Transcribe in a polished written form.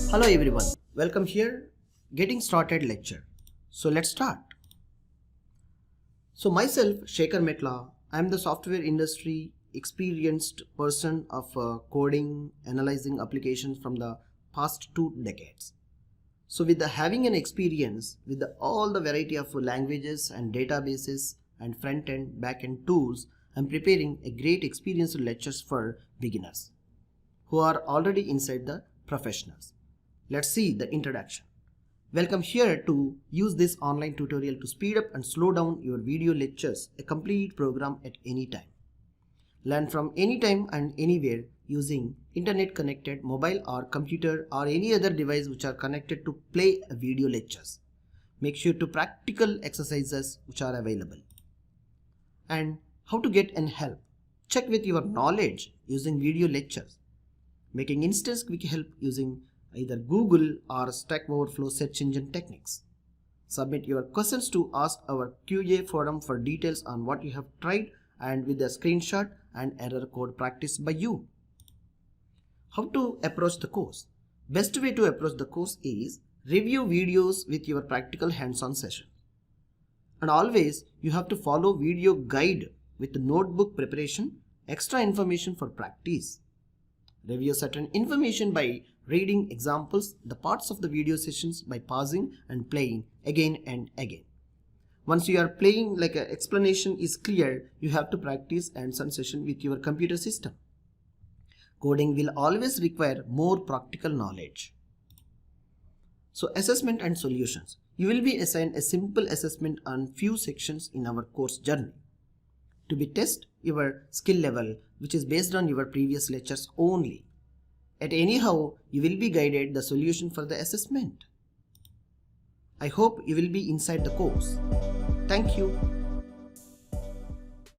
Hello everyone, welcome here. Getting started lecture. So let's start. So myself, Sekhar Metla, I am the software industry experienced person of coding, analyzing applications from the past 2 decades. So with the having an experience with all the variety of languages and databases and front-end, back-end tools, I am preparing a great experienced lectures for beginners who are already inside the professionals. Let's see the introduction. Welcome here to use this online tutorial to speed up and slow down your video lectures, a complete program at any time. Learn from anytime and anywhere using internet connected mobile or computer or any other device which are connected to play video lectures. Make sure to practical exercises which are available. And how to get an help. Check with your knowledge using video lectures. Making instant quick help using either Google or Stack Overflow search engine techniques. Submit your questions to ask our QA forum for details on what you have tried and with a screenshot and error code practiced by you. How to approach the course? Best way to approach the course is review videos with your practical hands-on session. And always you have to follow video guide with notebook preparation, extra information for practice. Review certain information by reading examples, the parts of the video sessions by pausing and playing again and again. Once you are playing like an explanation is clear, you have to practice hands-on session with your computer system. Coding will always require more practical knowledge. So assessment and solutions. You will be assigned a simple assessment on few sections in our course journey. To be test your skill level, which is based on your previous lectures only. At anyhow, you will be guided the solution for the assessment. I hope you will be inside the course. Thank you.